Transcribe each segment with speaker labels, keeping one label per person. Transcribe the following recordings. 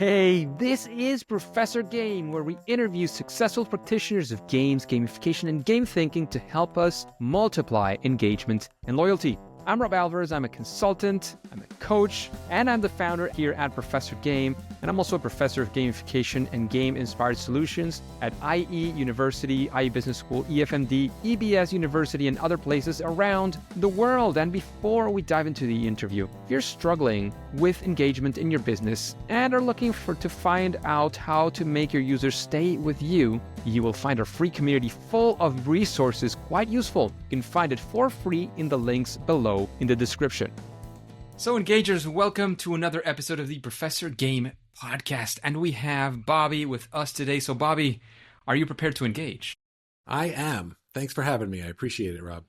Speaker 1: Hey, this is Professor Game, where we interview successful practitioners of games, gamification, and game thinking to help us multiply engagement and loyalty. I'm Rob Alvarez. I'm a consultant, I'm a coach, and I'm the founder here at Professor Game. And I'm also a professor of gamification and game-inspired solutions at IE University, IE Business School, EFMD, EBS University, and other places around the world. And before we dive into the interview, if you're struggling with engagement in your business and are looking to find out how to make your users stay with you, you will find our free community full of resources quite useful. You can find it for free in the links below in the description. So engagers, welcome to another episode of the Professor Game podcast. And we have Bobby with us today. So Bobby, are you prepared to engage?
Speaker 2: I am. Thanks for having me. I appreciate it, Rob.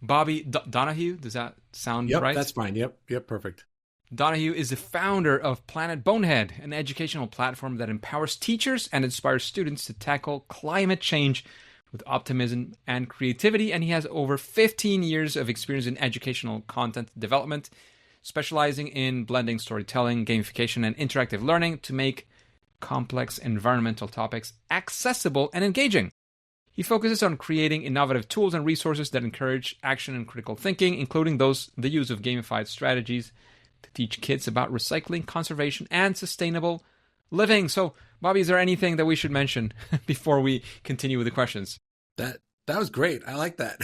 Speaker 1: Bobby Donohue, does that sound right?
Speaker 2: Yep, that's fine. Yep, perfect.
Speaker 1: Donohue is the founder of Planet Bonehead, an educational platform that empowers teachers and inspires students to tackle climate change with optimism and creativity. And he has over 15 years of experience in educational content development, specializing in blending storytelling, gamification, and interactive learning to make complex environmental topics accessible and engaging. He focuses on creating innovative tools and resources that encourage action and critical thinking, including the use of gamified strategies to teach kids about recycling, conservation, and sustainable living. So, Bobby, is there anything that we should mention before we continue with the questions?
Speaker 2: That was great. I like that.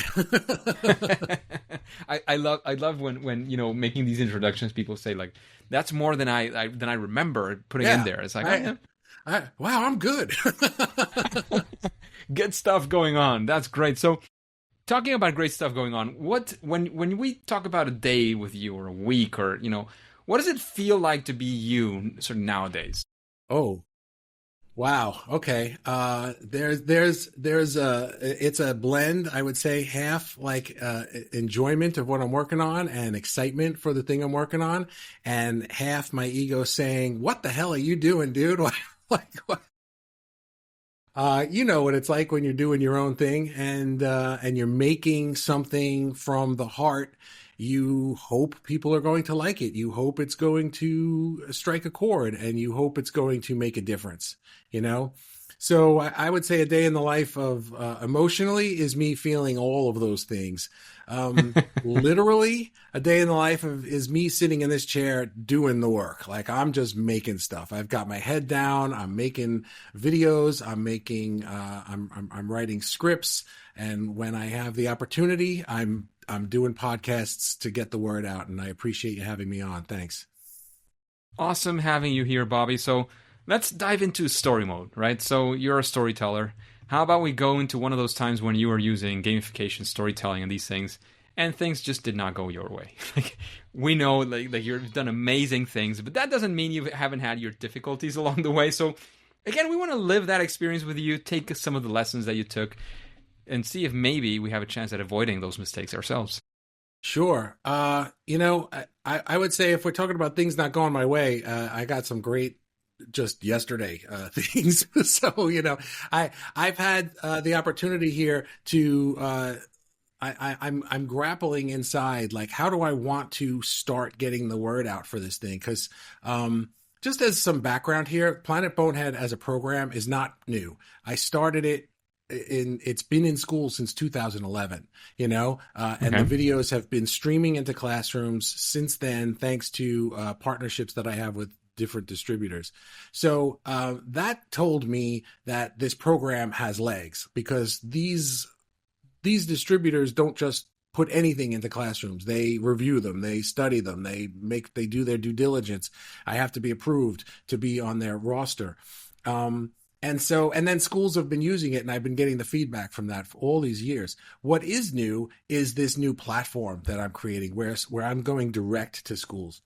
Speaker 1: I love when making these introductions, people say like, that's more than I remember putting in there. It's like,
Speaker 2: wow, I'm good.
Speaker 1: Good stuff going on. That's great. So, talking about great stuff going on, when we talk about a day with you or a week or what does it feel like to be you sort of nowadays?
Speaker 2: Oh, wow. Okay. It's a blend. I would say half like enjoyment of what I'm working on and excitement for the thing I'm working on, and half my ego saying, "What the hell are you doing, dude?" Like what? You know what it's like when you're doing your own thing and you're making something from the heart. You hope people are going to like it. You hope it's going to strike a chord, and you hope it's going to make a difference, So I would say a day in the life of emotionally is me feeling all of those things. Literally, a day in the life is me sitting in this chair doing the work. Like I'm just making stuff. I've got my head down. I'm making videos. I'm writing scripts. And when I have the opportunity, I'm doing podcasts to get the word out. And I appreciate you having me on. Thanks.
Speaker 1: Awesome having you here, Bobby. So let's dive into story mode, right? So you're a storyteller. How about we go into one of those times when you were using gamification, storytelling, and these things, and things just did not go your way? Like we know, like you've done amazing things, but that doesn't mean you haven't had your difficulties along the way. So again, we want to live that experience with you, take some of the lessons that you took, and see if maybe we have a chance at avoiding those mistakes ourselves.
Speaker 2: Sure. I would say if we're talking about things not going my way, I got some great just yesterday things. So, I've had the opportunity here to I'm grappling inside, like, how do I want to start getting the word out for this thing? Because just as some background here, Planet Bonehead as a program is not new. I started it it's been in school since 2011, and the videos have been streaming into classrooms since then, thanks to partnerships that I have with different distributors. So that told me that this program has legs, because these distributors don't just put anything into classrooms. They review them, they study them, they do their due diligence. I have to be approved to be on their roster. And then schools have been using it, and I've been getting the feedback from that for all these years. What is new is this new platform that I'm creating where I'm going direct to schools.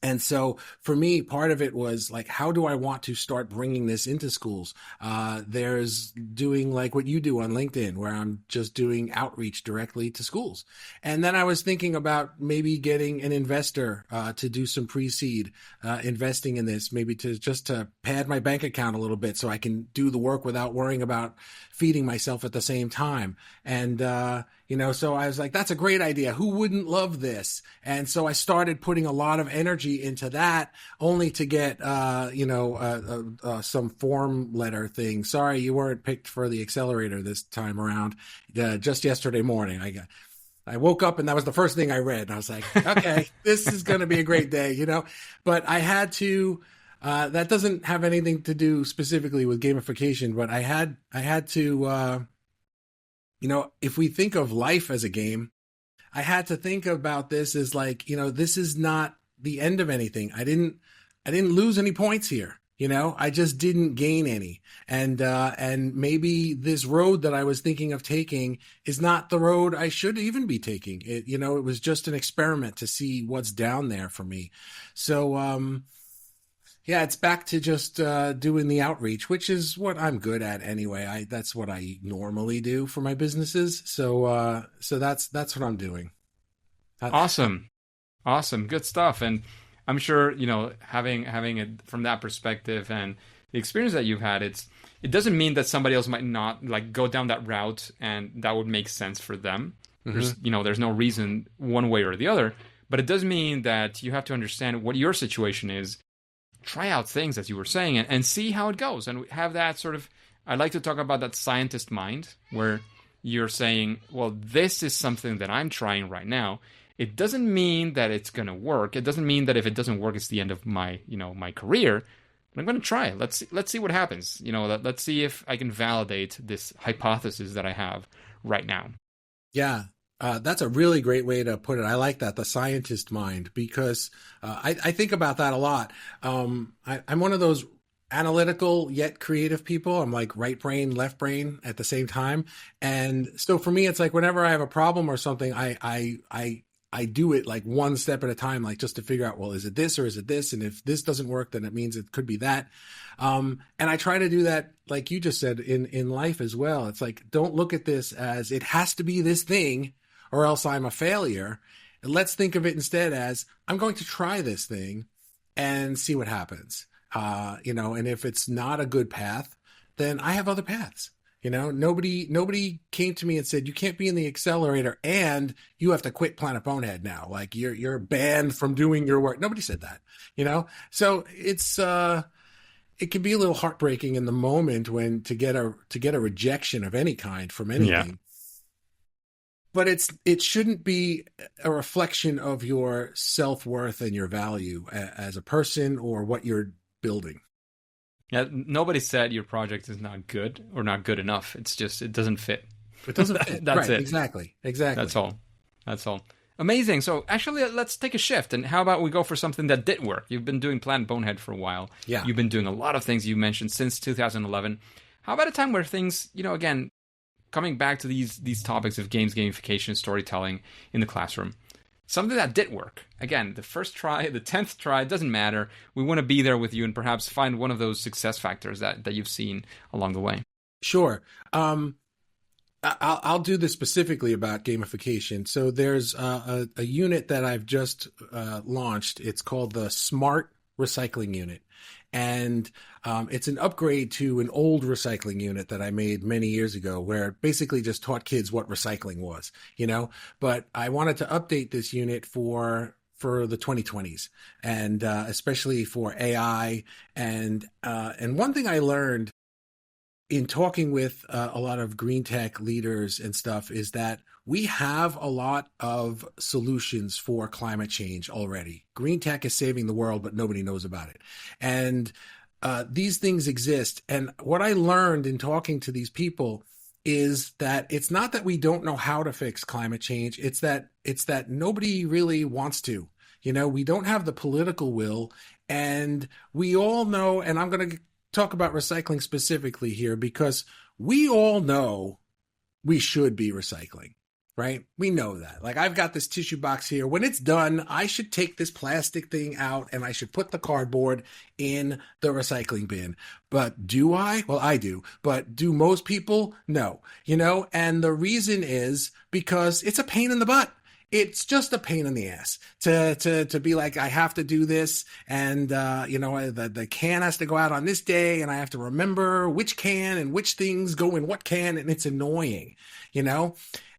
Speaker 2: And so for me, part of it was like, how do I want to start bringing this into schools? There's doing like what you do on LinkedIn, where I'm just doing outreach directly to schools. And then I was thinking about maybe getting an investor to do some pre-seed investing in this, maybe to pad my bank account a little bit so I can do the work without worrying about feeding myself at the same time. And So I was like, that's a great idea. Who wouldn't love this? And so I started putting a lot of energy into that, only to get, some form letter thing. Sorry, you weren't picked for the accelerator this time around. Just yesterday morning, I woke up and that was the first thing I read. And I was like, okay, this is going to be a great day. But I had to, that doesn't have anything to do specifically with gamification, but I had to, if we think of life as a game, I had to think about this as like, this is not the end of anything. I didn't lose any points here. I just didn't gain any. And maybe this road that I was thinking of taking is not the road I should even be taking. It was just an experiment to see what's down there for me. So, yeah, it's back to just doing the outreach, which is what I'm good at anyway. That's what I normally do for my businesses. So that's what I'm doing.
Speaker 1: Awesome. Good stuff. And I'm sure, having it from that perspective and the experience that you've had, it doesn't mean that somebody else might not like go down that route and that would make sense for them. Mm-hmm. There's no reason one way or the other, but it does mean that you have to understand what your situation is, try out things, as you were saying, and see how it goes, and have that sort of, I like to talk about that scientist mind, where you're saying, well, this is something that I'm trying right now. It doesn't mean that it's going to work. It doesn't mean that if it doesn't work, it's the end of my career. But I'm going to try it. Let's see what happens. Let's see if I can validate this hypothesis that I have right now.
Speaker 2: Yeah. That's a really great way to put it. I like that, the scientist mind, because I think about that a lot. I'm one of those analytical yet creative people. I'm like right brain, left brain at the same time. And so for me, it's like whenever I have a problem or something, I do it like one step at a time, like just to figure out, well, is it this or is it this? And if this doesn't work, then it means it could be that. And I try to do that, like you just said, in life as well. It's like, don't look at this as it has to be this thing or else I'm a failure. And let's think of it instead as I'm going to try this thing and see what happens. And if it's not a good path, then I have other paths. Nobody came to me and said, you can't be in the accelerator and you have to quit Planet Bonehead now. Like you're banned from doing your work. Nobody said that, So it's, it can be a little heartbreaking in the moment when to get a rejection of any kind from anything. Yeah. But it shouldn't be a reflection of your self-worth and your value as a person or what you're building.
Speaker 1: Yeah, nobody said your project is not good or not good enough. It's just, it doesn't fit.
Speaker 2: It doesn't fit.
Speaker 1: That's
Speaker 2: right,
Speaker 1: it.
Speaker 2: Exactly.
Speaker 1: That's all. Amazing. So actually, let's take a shift. And how about we go for something that did work? You've been doing Planet Bonehead for a while.
Speaker 2: Yeah.
Speaker 1: You've been doing a lot of things you mentioned since 2011. How about a time where things, again, coming back to these topics of games, gamification, storytelling in the classroom, something that did work. Again, the first try, the 10th try, it doesn't matter. We want to be there with you and perhaps find one of those success factors that you've seen along the way.
Speaker 2: Sure. I'll do this specifically about gamification. So there's a unit that I've just launched. It's called the Smart Recycling Unit. And it's an upgrade to an old recycling unit that I made many years ago, where it basically just taught kids what recycling was, But I wanted to update this unit for the 2020s, and especially for AI. And one thing I learned in talking with a lot of green tech leaders and stuff is that we have a lot of solutions for climate change already. Green tech is saving the world, but nobody knows about it. And these things exist. And what I learned in talking to these people is that it's not that we don't know how to fix climate change. It's that nobody really wants to. We don't have the political will. And we all know, and I'm going to talk about recycling specifically here, because we all know we should be recycling, right? We know that. Like, I've got this tissue box here. When it's done, I should take this plastic thing out and I should put the cardboard in the recycling bin. But do I? Well, I do. But do most people? No. And the reason is because it's a pain in the butt. It's just a pain in the ass to be like, I have to do this. And, the can has to go out on this day and I have to remember which can and which things go in what can. And it's annoying,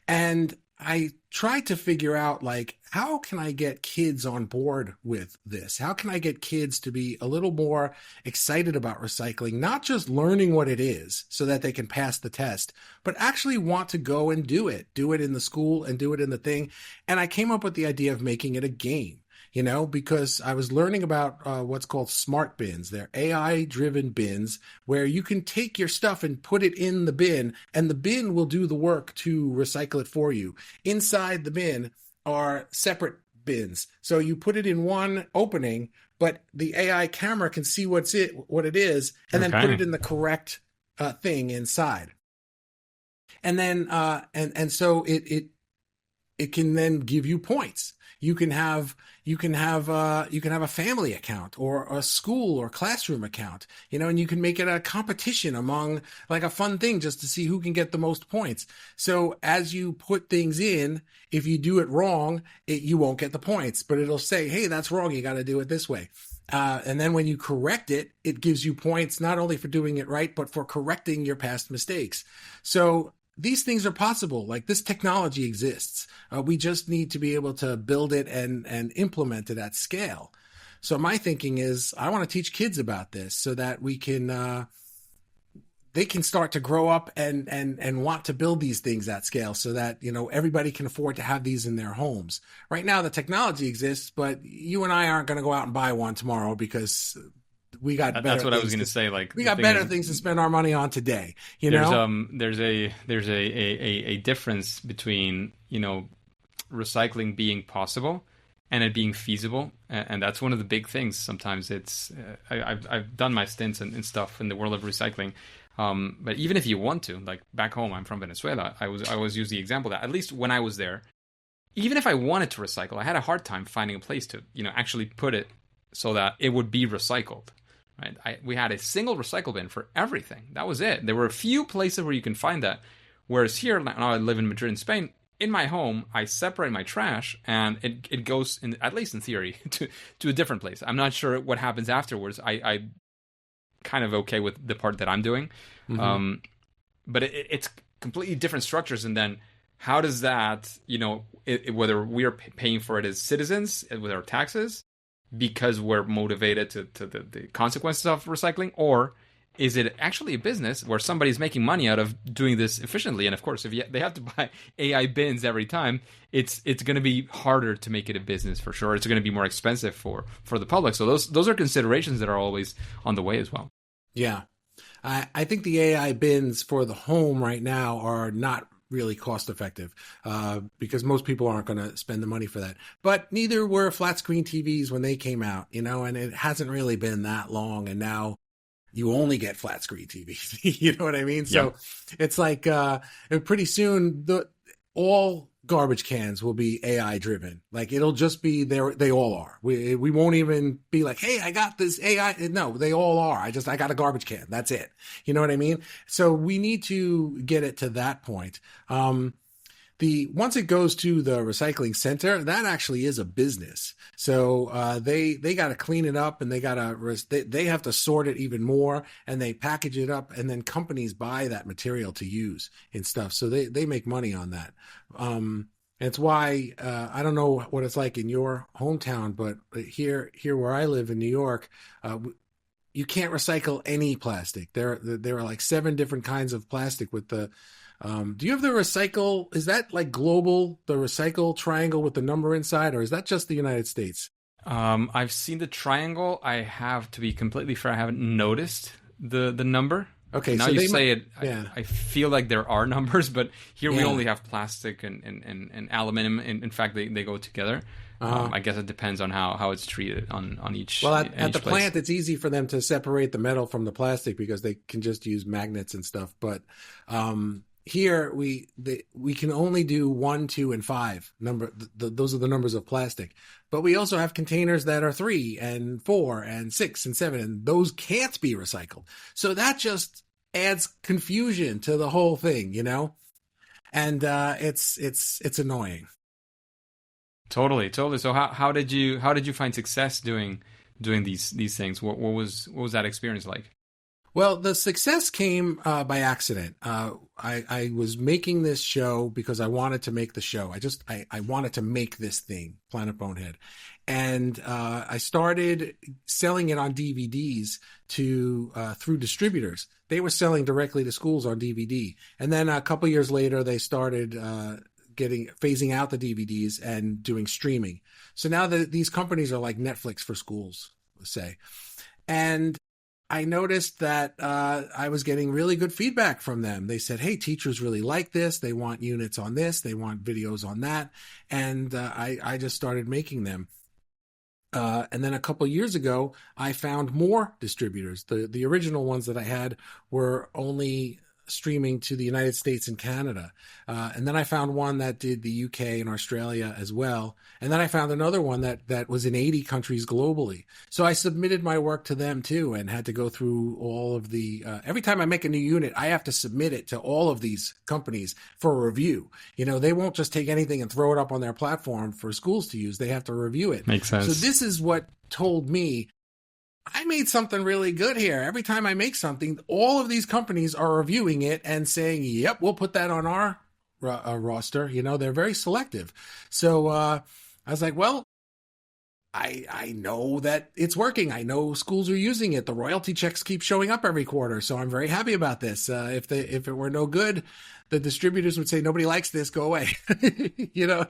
Speaker 2: And I tried to figure out, like, how can I get kids on board with this? How can I get kids to be a little more excited about recycling, not just learning what it is so that they can pass the test, but actually want to go and do it in the school and do it in the thing. And I came up with the idea of making it a game. Because I was learning about what's called smart bins. They're AI-driven bins where you can take your stuff and put it in the bin, and the bin will do the work to recycle it for you. Inside the bin are separate bins. So you put it in one opening, but the AI camera can see what it is, and then put it in the correct thing inside. And then so it can then give you points. You can have a family account or a school or classroom account, and you can make it a competition among, like, a fun thing just to see who can get the most points. So as you put things in, if you do it wrong, you won't get the points, but it'll say, hey, that's wrong. You got to do it this way. And then when you correct it, it gives you points not only for doing it right, but for correcting your past mistakes. So these things are possible. Like, this technology exists. We just need to be able to build it and implement it at scale. So my thinking is, I want to teach kids about this so that they can start to grow up and want to build these things at scale, so that, everybody can afford to have these in their homes. Right now, the technology exists, but you and I aren't going to go out and buy one tomorrow because we got better.
Speaker 3: That's what I was going to say. Like,
Speaker 2: we got better things to spend our money on today. There's
Speaker 3: a difference between recycling being possible and it being feasible, and that's one of the big things. Sometimes it's I've done my stints and stuff in the world of recycling, but even if you want to, like, back home, I'm from Venezuela. I always use the example that, at least when I was there, even if I wanted to recycle, I had a hard time finding a place to actually put it so that it would be recycled. Right? We had a single recycle bin for everything. That was it. There were a few places where you can find that. Whereas here, now I live in Madrid, in Spain, in my home, I separate my trash, and it goes, at least in theory, to a different place. I'm not sure what happens afterwards. I kind of okay with the part that I'm doing. Mm-hmm. But it's completely different structures. And then how does that, whether we are paying for it as citizens with our taxes, because we're motivated to the consequences of recycling, or is it actually a business where somebody's making money out of doing this efficiently? And of course, if they have to buy AI bins every time, it's going to be harder to make it a business for sure. It's going to be more expensive for the public. So those are considerations that are always on the way as well.
Speaker 2: Yeah. I think the AI bins for the home right now are not really cost effective because most people aren't going to spend the money for that. But neither were flat screen TVs when they came out, and it hasn't really been that long. And now you only get flat screen TVs. You know what I mean? So it's like pretty soon all garbage cans will be AI driven. Like, it'll just be there. They all are. We won't even be like, hey, I got this AI. No, they all are. I got a garbage can. That's it. You know what I mean? So we need to get it to that point. Once it goes to the recycling center, that actually is a business. So they got to clean it up, and they have to sort it even more, and they package it up, and then companies buy that material to use and stuff. So they make money on that. It's why I don't know what it's like in your hometown, but here where I live in New York, you can't recycle any plastic. There are like 7 different kinds of plastic with the. Do you have the recycle? Is that like global, the recycle triangle with the number inside, or is that just the United States?
Speaker 3: I've seen the triangle. I have to be completely fair. I haven't noticed the number.
Speaker 2: Okay,
Speaker 3: now
Speaker 2: so
Speaker 3: you say it.
Speaker 2: Yeah.
Speaker 3: I feel like there are numbers, but here we only have plastic and aluminum. In fact, they go together. I guess it depends on how it's treated on each.
Speaker 2: Well, at the
Speaker 3: place.
Speaker 2: plant, it's easy for them to separate the metal from the plastic because they can just use magnets and stuff. But here we can only do 1, 2, and 5 number. Those are the numbers of plastic. But we also have containers that are 3 and 4 and 6 and 7, and those can't be recycled. So that just adds confusion to the whole thing, and it's annoying.
Speaker 3: Totally. So how did you find success doing these things? What was that experience like?
Speaker 2: Well, the success came by accident. I was making this show because I wanted to make the show. I wanted to make this thing, Planet Bonehead. And I started selling it on DVDs to through distributors. They were selling directly to schools on DVD. And then a couple years later, they started phasing out the DVDs and doing streaming. So now these companies are like Netflix for schools, let's say. And I noticed that I was getting really good feedback from them. They said, hey, teachers really like this. They want units on this. They want videos on that. And I just started making them. And then a couple of years ago, I found more distributors. The original ones that I had were only streaming to the United States and Canada. And then I found one that did the UK and Australia as well. And then I found another one that was in 80 countries globally. So I submitted my work to them too and had to go through all of the, every time I make a new unit, I have to submit it to all of these companies for a review. You know, they won't just take anything and throw it up on their platform for schools to use. They have to review it.
Speaker 3: Makes sense.
Speaker 2: So this is what told me I made something really good here. Every time I make something, all of these companies are reviewing it and saying, yep, we'll put that on our roster. You know, they're very selective. So I was like, well, I know that it's working. I know schools are using it. The royalty checks keep showing up every quarter. So I'm very happy about this. If it were no good, the distributors would say, nobody likes this, go away. You know,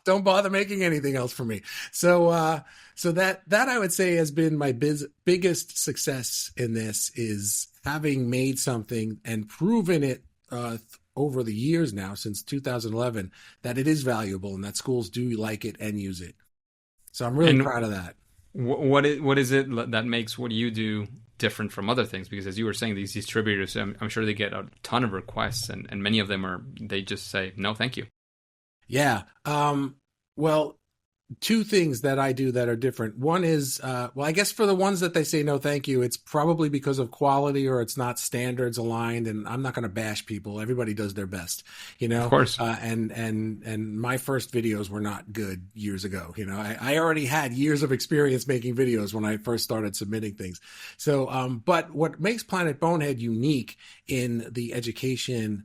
Speaker 2: don't bother making anything else for me. So that I would say has been my biggest success in this, is having made something and proven it over the years now, since 2011, that it is valuable and that schools do like it and use it. So I'm really proud of that.
Speaker 3: What is it that makes what you do different from other things? Because as you were saying, these distributors, I'm sure they get a ton of requests, and many of them they just say, no, thank you.
Speaker 2: Yeah. Well, two things that I do that are different. One is, well, I guess for the ones that they say no thank you, it's probably because of quality or it's not standards aligned, and I'm not going to bash people. Everybody does their best, you know.
Speaker 3: Of course.
Speaker 2: And my first videos were not good years ago. You know, I already had years of experience making videos when I first started submitting things. So, but what makes Planet Bonehead unique in the education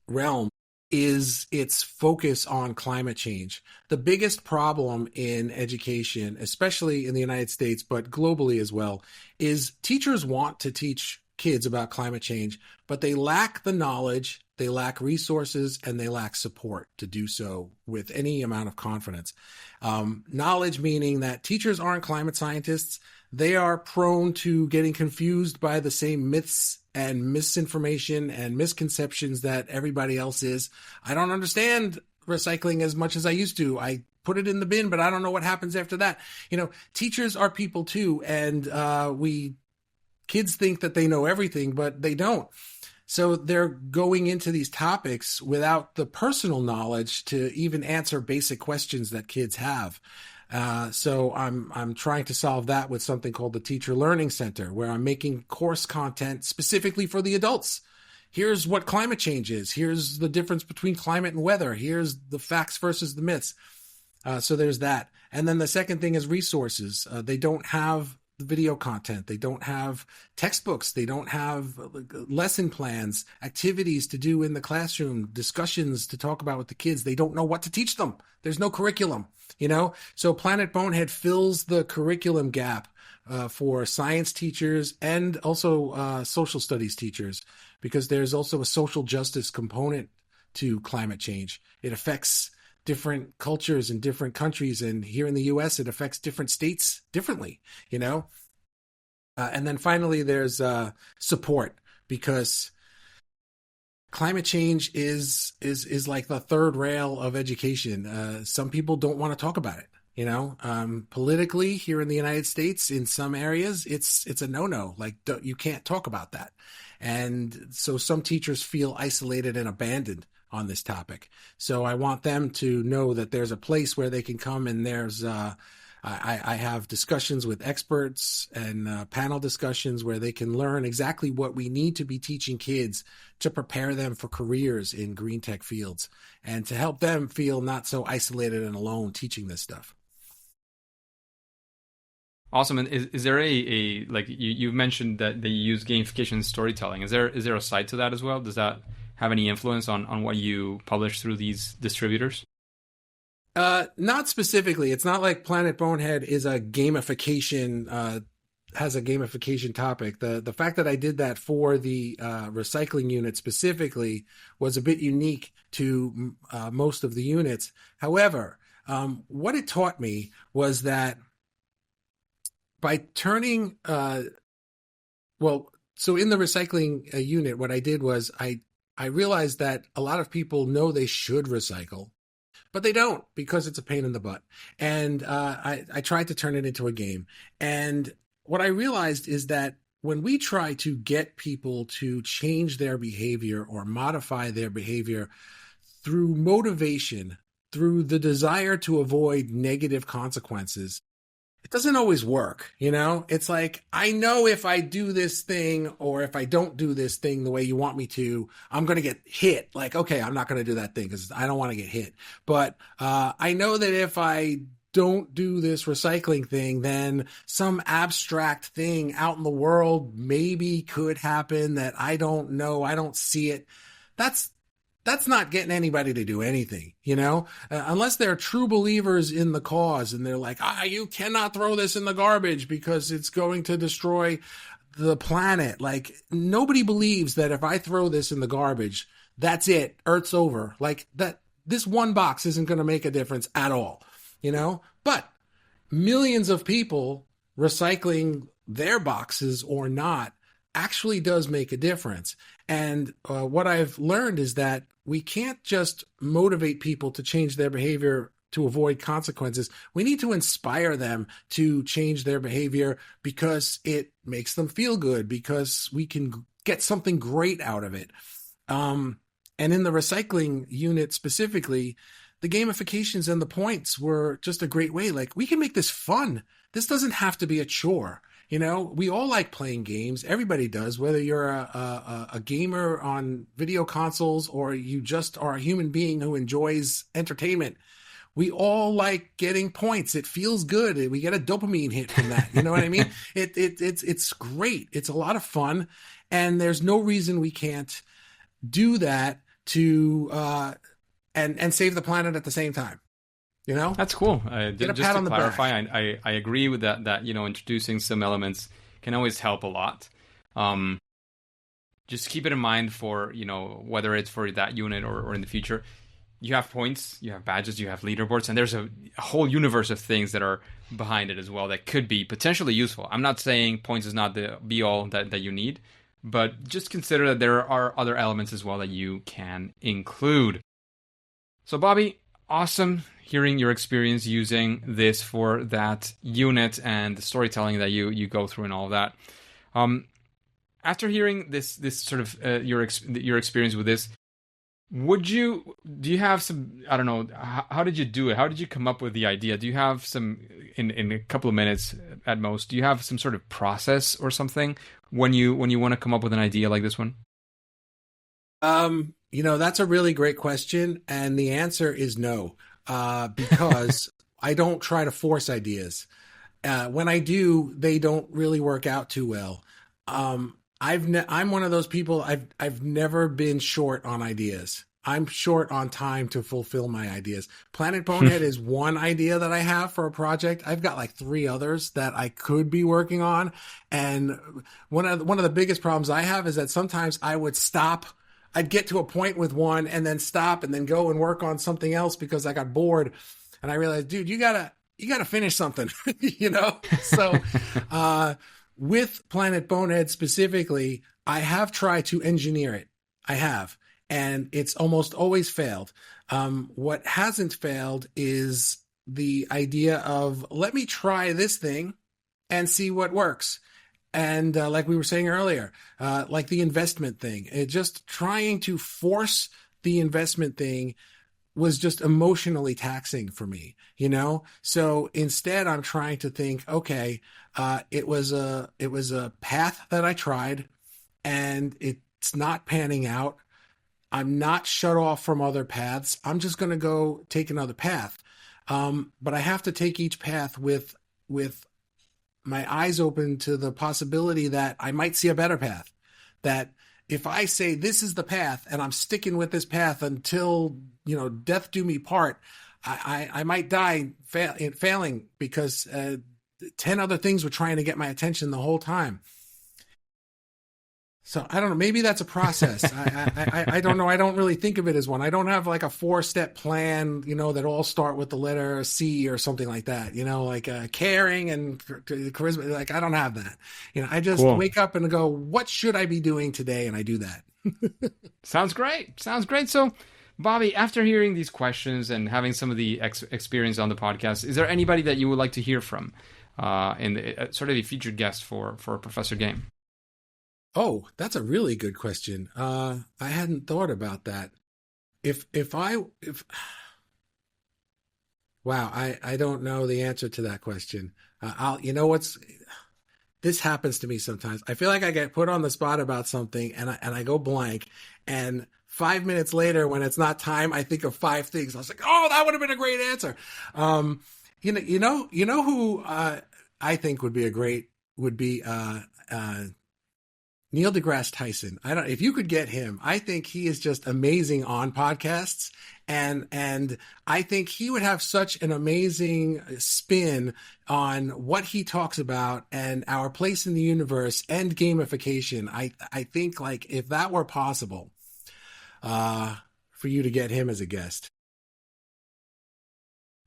Speaker 2: realm is its focus on climate change. The biggest problem in education, especially in the United States, but globally as well, is teachers want to teach kids about climate change, but they lack the knowledge, they lack resources, and they lack support to do so with any amount of confidence. Knowledge meaning that teachers aren't climate scientists. They are prone to getting confused by the same myths and misinformation and misconceptions that everybody else is. I don't understand recycling as much as I used to. I put it in the bin, but I don't know what happens after that. You know, teachers are people too, and kids think that they know everything, but they don't. So they're going into these topics without the personal knowledge to even answer basic questions that kids have. So I'm trying to solve that with something called the Teacher Learning Center, where I'm making course content specifically for the adults. Here's what climate change is. Here's the difference between climate and weather. Here's the facts versus the myths. So there's that. And then the second thing is resources. They don't have the video content. They don't have textbooks. They don't have lesson plans, activities to do in the classroom, discussions to talk about with the kids. They don't know what to teach them. There's no curriculum, you know? So Planet Bonehead fills the curriculum gap for science teachers and also social studies teachers, because there's also a social justice component to climate change. It affects different cultures in different countries, and here in the US it affects different states differently, you know. And then finally there's support, because climate change is like the third rail of education. Some people don't want to talk about it, you know. Politically here in the United States, in some areas it's a no-no. Like, you can't talk about that. And so some teachers feel isolated and abandoned on this topic. So I want them to know that there's a place where they can come, and there's I have discussions with experts and panel discussions where they can learn exactly what we need to be teaching kids to prepare them for careers in green tech fields, and to help them feel not so isolated and alone teaching this stuff.
Speaker 3: Awesome. And is there a like you mentioned that they use gamification in storytelling. Is there a side to that as well? Does that have any influence on what you publish through these distributors?
Speaker 2: Not specifically. It's not like Planet Bonehead is a gamification, has a gamification topic. The fact that I did that for the recycling unit specifically was a bit unique to most of the units. However, what it taught me was that by turning, so in the recycling unit, what I did was I realized that a lot of people know they should recycle, but they don't because it's a pain in the butt. And I tried to turn it into a game. And what I realized is that when we try to get people to change their behavior or modify their behavior through motivation, through the desire to avoid negative consequences, it doesn't always work. It's like, I know if I do this thing or if I don't do this thing the way you want me to, I'm going to get hit. Like, okay, I'm not going to do that thing because I don't want to get hit. But I know that if I don't do this recycling thing, then some abstract thing out in the world maybe could happen that I don't know. I don't see it. That's not getting anybody to do anything, unless they're true believers in the cause and they're like, you cannot throw this in the garbage because it's going to destroy the planet. Like, nobody believes that if I throw this in the garbage, that's it. Earth's over. Like, that this one box isn't going to make a difference at all, but millions of people recycling their boxes or not actually does make a difference. And what I've learned is that we can't just motivate people to change their behavior to avoid consequences. We need to inspire them to change their behavior because it makes them feel good, because we can get something great out of it. And in the recycling unit specifically, the gamifications and the points were just a great way. Like, we can make this fun. This doesn't have to be a chore. We all like playing games. Everybody does, whether you're a gamer on video consoles or you just are a human being who enjoys entertainment. We all like getting points. It feels good. We get a dopamine hit from that. You know what I mean? It's great. It's a lot of fun. And there's no reason we can't do that to and save the planet at the same time.
Speaker 3: That's cool.
Speaker 2: Get a
Speaker 3: Just
Speaker 2: pat
Speaker 3: to
Speaker 2: on the
Speaker 3: clarify,
Speaker 2: back.
Speaker 3: I agree with that introducing some elements can always help a lot. Just keep it in mind for whether it's for that unit or in the future. You have points, you have badges, you have leaderboards, and there's a whole universe of things that are behind it as well that could be potentially useful. I'm not saying points is not the be all that you need, but just consider that there are other elements as well that you can include. So Bobby, awesome hearing your experience using this for that unit and the storytelling that you go through and all of that. After hearing this sort of your experience with this, do you have some, I don't know, how did you do it? How did you come up with the idea? Do you have some, in a couple of minutes at most, do you have some sort of process or something when you want to come up with an idea like this one?
Speaker 2: That's a really great question. And the answer is no, because I don't try to force ideas. When I do, they don't really work out too well. I'm one of those people. I've never been short on ideas. I'm short on time to fulfill my ideas. Planet Bonehead is one idea that I have for a project. I've got like 3 others that I could be working on. And one of the biggest problems I have is that sometimes I would stop. I'd get to a point with one and then stop and then go and work on something else because I got bored. And I realized, dude, you gotta finish something, So, with Planet Bonehead specifically, I have tried to engineer it. I have, and it's almost always failed. What hasn't failed is the idea of, let me try this thing and see what works. And like we were saying earlier, like the investment thing, just trying to force the investment thing was just emotionally taxing for me, So instead, I'm trying to think, okay, it was a path that I tried, and it's not panning out. I'm not shut off from other paths. I'm just going to go take another path. But I have to take each path with my eyes open to the possibility that I might see a better path. That if I say this is the path and I'm sticking with this path until, death do me part, I might die failing because 10 other things were trying to get my attention the whole time. So I don't know. Maybe that's a process. I don't know. I don't really think of it as one. I don't have like a 4-step plan, that all start with the letter C or something like that. Like caring and charisma. Like I don't have that. I just wake up and go, what should I be doing today? And I do that.
Speaker 3: Sounds great. So, Bobby, after hearing these questions and having some of the experience on the podcast, is there anybody that you would like to hear from in the, sort of a featured guest for Professor Game?
Speaker 2: Oh, that's a really good question. I hadn't thought about that. Wow, I don't know the answer to that question. This happens to me sometimes. I feel like I get put on the spot about something and I go blank, and 5 minutes later when it's not time, I think of 5 things. I was like, oh, that would have been a great answer. Who I think would be Neil deGrasse Tyson. If you could get him, I think he is just amazing on podcasts. And I think he would have such an amazing spin on what he talks about and our place in the universe and gamification. I think like if that were possible, for you to get him as a guest.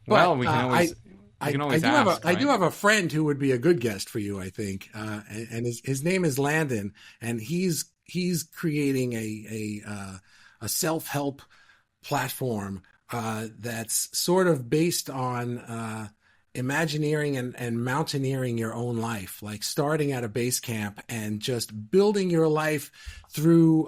Speaker 3: Well, we can always... I
Speaker 2: do have a friend who would be a good guest for you, I think, and his name is Landon, and he's creating a self-help platform that's sort of based on imagineering and mountaineering your own life, like starting at a base camp and just building your life through.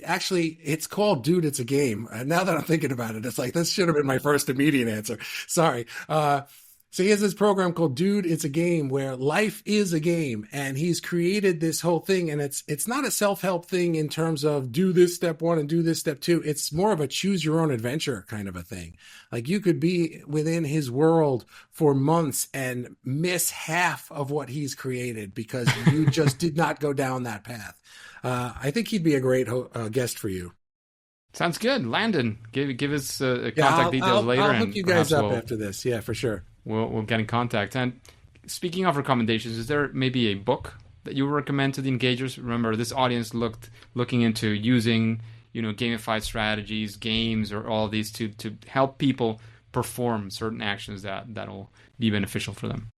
Speaker 2: Actually, it's called "Dude, It's a Game." Now that I'm thinking about it, it's like this should have been my first immediate answer. Sorry. So he has this program called Dude, It's a Game, where life is a game. And he's created this whole thing. And it's not a self-help thing in terms of do this step 1 and do this step 2. It's more of a choose your own adventure kind of a thing. Like you could be within his world for months and miss half of what he's created because you just did not go down that path. I think he'd be a great guest for you.
Speaker 3: Sounds good. Landon, give us contact details later.
Speaker 2: I'll hook you guys up after this. Yeah, for sure.
Speaker 3: We'll get in contact. And speaking of recommendations, is there maybe a book that you would recommend to the engagers? Remember, this audience looking into using, gamified strategies, games, or all of these to help people perform certain actions that'll be beneficial for them.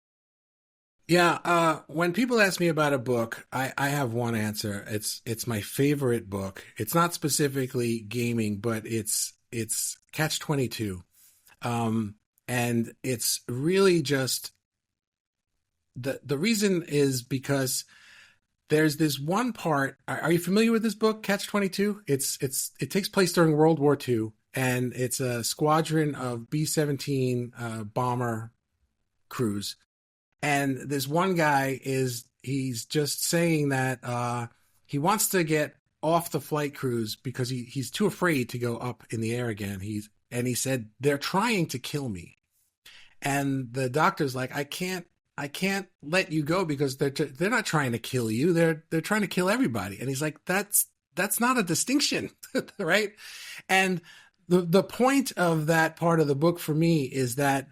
Speaker 2: Yeah, when people ask me about a book, I have one answer. It's my favorite book. It's not specifically gaming, but it's Catch-22. And it's really just the reason is because there's this one part. Are you familiar with this book, Catch-22? It takes place during World War II, and it's a squadron of B-17 bomber crews. And this one guy he's just saying that he wants to get off the flight crews because he's too afraid to go up in the air again. And he said, they're trying to kill me. And the doctor's like, I can't let you go because they're not trying to kill you. They're trying to kill everybody. And he's like, that's not a distinction, right? And the point of that part of the book for me is that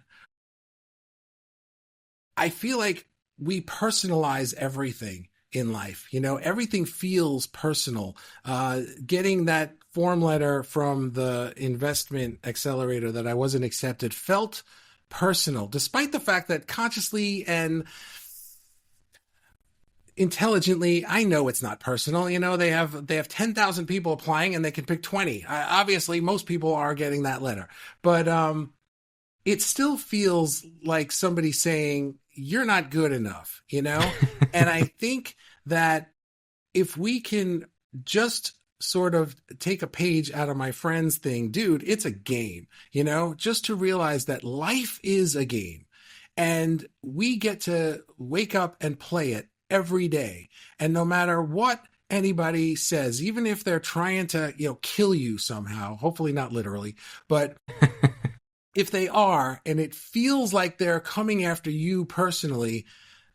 Speaker 2: I feel like we personalize everything in life. Everything feels personal. Getting that form letter from the investment accelerator that I wasn't accepted felt personal, despite the fact that consciously and intelligently, I know it's not personal. They have 10,000 people applying and they can pick 20. Obviously, most people are getting that letter, but it still feels like somebody saying, you're not good enough, And I think that if we can just sort of take a page out of my friend's thing, dude, it's a game, just to realize that life is a game and we get to wake up and play it every day. And no matter what anybody says, even if they're trying to, kill you somehow, hopefully not literally, but if they are, and it feels like they're coming after you personally,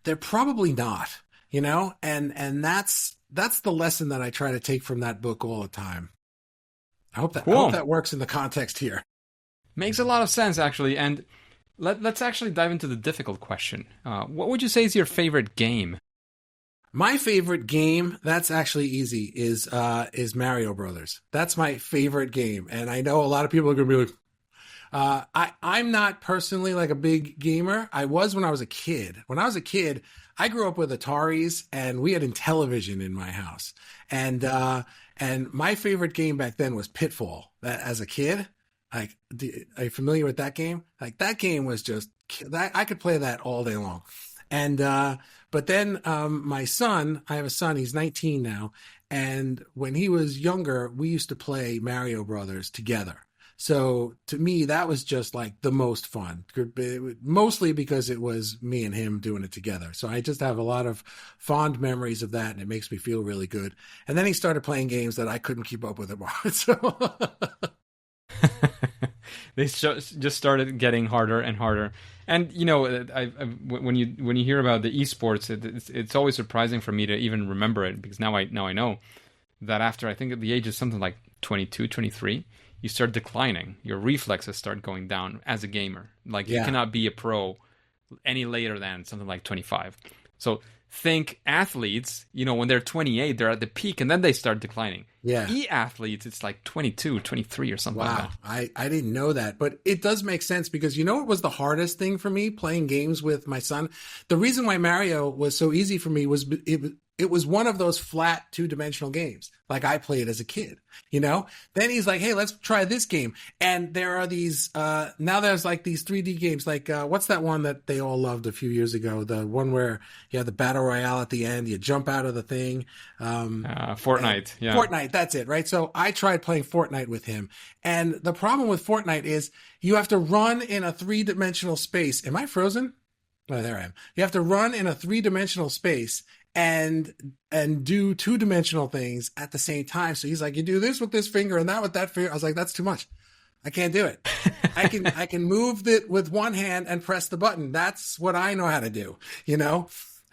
Speaker 2: they're probably not, and that's the lesson that I try to take from that book all the time. I hope
Speaker 3: Cool.
Speaker 2: that works in the context here.
Speaker 3: Makes a lot of sense, actually. And let's actually dive into the difficult question. What would you say is your favorite game?
Speaker 2: My favorite game, that's actually easy, is Mario Brothers. That's my favorite game. And I know a lot of people are going to be like, I'm not personally like a big gamer. I was when I was a kid. When I was a kid, I grew up with Ataris and we had Intellivision in my house. And my favorite game back then was Pitfall. That as a kid, like, are you familiar with that game? Like that game was just that I could play that all day long. And but then my son, I have a son, he's 19 now, and when he was younger, we used to play Mario Brothers together. So to me, that was just like the most fun, mostly because it was me and him doing it together. So I just have a lot of fond memories of that, and it makes me feel really good. And then he started playing games that I couldn't keep up with him on. So
Speaker 3: They just started getting harder and harder. And when you hear about the esports, it's always surprising for me to even remember it, because now I know that after, I think at the age of something like 22, 23, you start declining. Your reflexes start going down as a gamer. Like you cannot be a pro any later than something like 25. So think athletes, when they're 28, they're at the peak and then they start declining.
Speaker 2: yeah.
Speaker 3: E-athletes, it's like 22, 23 or something like
Speaker 2: Wow.
Speaker 3: that.
Speaker 2: I didn't know that, but it does make sense because what was the hardest thing for me playing games with my son? The reason why Mario was so easy for me was it was one of those flat two-dimensional games like I played as a kid, Then he's like, hey, let's try this game. And there are these, now there's like these 3D games, like, what's that one that they all loved a few years ago? The one where you have the battle royale at the end, you jump out of the thing.
Speaker 3: Fortnite. Yeah.
Speaker 2: Fortnite, that's it, right? So I tried playing Fortnite with him. And the problem with Fortnite is you have to run in a three-dimensional space. Am I frozen? Oh, there I am. You have to run in a three-dimensional space and do two-dimensional things at the same time. So he's like, you do this with this finger and that with that finger. I was like, that's too much. I can't do it. I can move it with one hand and press the button. That's what I know how to do,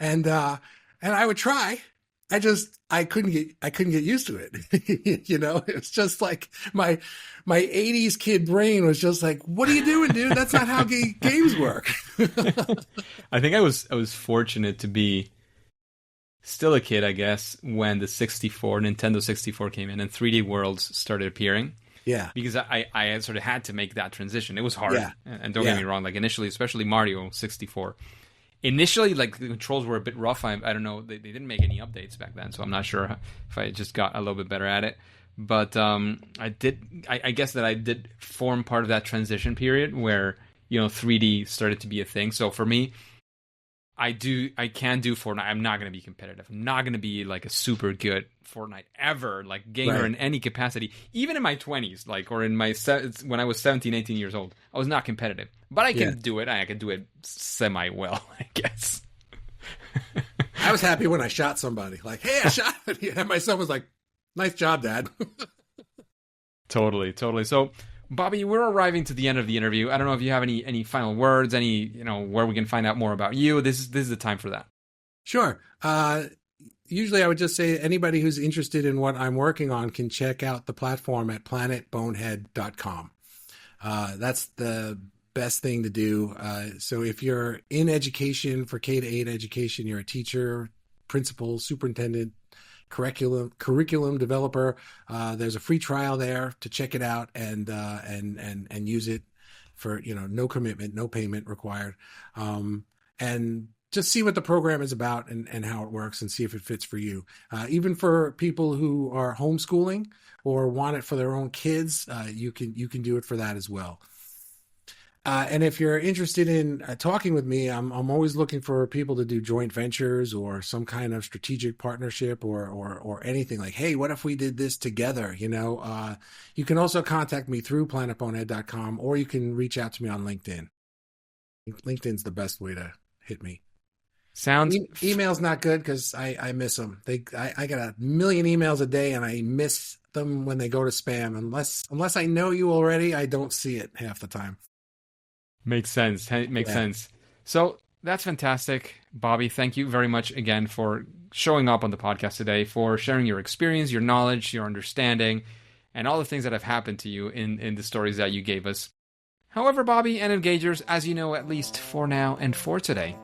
Speaker 2: And I would try. I couldn't get used to it. It was just like my 80s kid brain was just like, what are you doing, dude? That's not how games work.
Speaker 3: I think I was fortunate to be still a kid, I guess, when the Nintendo 64 came in and 3D worlds started appearing.
Speaker 2: Yeah.
Speaker 3: Because I sort of had to make that transition. It was hard.
Speaker 2: Yeah.
Speaker 3: And don't get me wrong, like initially, especially Mario 64. Initially, like the controls were a bit rough. I don't know. They didn't make any updates back then, so I'm not sure if I just got a little bit better at it. But I guess that I did form part of that transition period where 3D started to be a thing. So for me, I can do Fortnite. I'm not going to be competitive. I'm not going to be like a super good Fortnite ever, like gamer in any capacity. Even in my 20s, like, or in my when I was 17, 18 years old, I was not competitive. But I can do it. I can do it semi well, I guess.
Speaker 2: I was happy when I shot somebody. Like, hey, I shot it. And my son was like, nice job, Dad.
Speaker 3: Totally. So, Bobby, we're arriving to the end of the interview. I don't know if you have any final words, where we can find out more about you. This is the time for that.
Speaker 2: Sure. Usually I would just say anybody who's interested in what I'm working on can check out the platform at planetbonehead.com. That's the best thing to do. So if you're in education, for K-8 education, you're a teacher, principal, superintendent, curriculum developer, there's a free trial there to check it out and use it for no commitment, no payment required, and just see what the program is about and how it works and see if it fits for you. Even for people who are homeschooling or want it for their own kids, you can do it for that as well. And if you're interested in talking with me, I'm always looking for people to do joint ventures or some kind of strategic partnership or anything like, hey, what if we did this together? You can also contact me through planetbonehead.com, or you can reach out to me on LinkedIn. LinkedIn's the best way to hit me.
Speaker 3: Sounds
Speaker 2: email's not good because I miss them. I get a million emails a day and I miss them when they go to spam. Unless I know you already, I don't see it half the time.
Speaker 3: Makes sense. Makes sense. So That's fantastic. Bobby, thank you very much again for showing up on the podcast today, for sharing your experience, your knowledge, your understanding, and all the things that have happened to you in the stories that you gave us. However, Bobby and Engagers, as you know, at least for now and for today,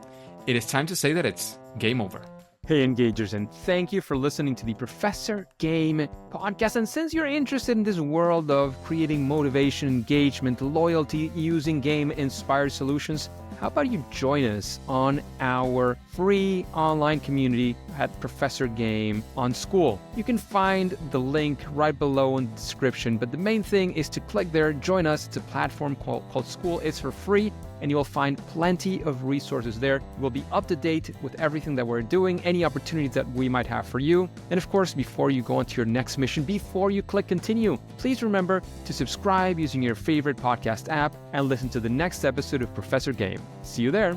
Speaker 3: it is time to say that it's game over.
Speaker 1: Hey, Engagers, and thank you for listening to the Professor Game podcast. And since you're interested in this world of creating motivation, engagement, loyalty using game-inspired solutions, how about you join us on our free online community at Professor Game on School? You can find the link right below in the description, but the main thing is to click there, join us. It's a platform called School. It's for free, and you'll find plenty of resources there. We'll be up to date with everything that we're doing, any opportunities that we might have for you. And of course, before you go on to your next mission, before you click continue, please remember to subscribe using your favorite podcast app and listen to the next episode of Professor Game. See you there.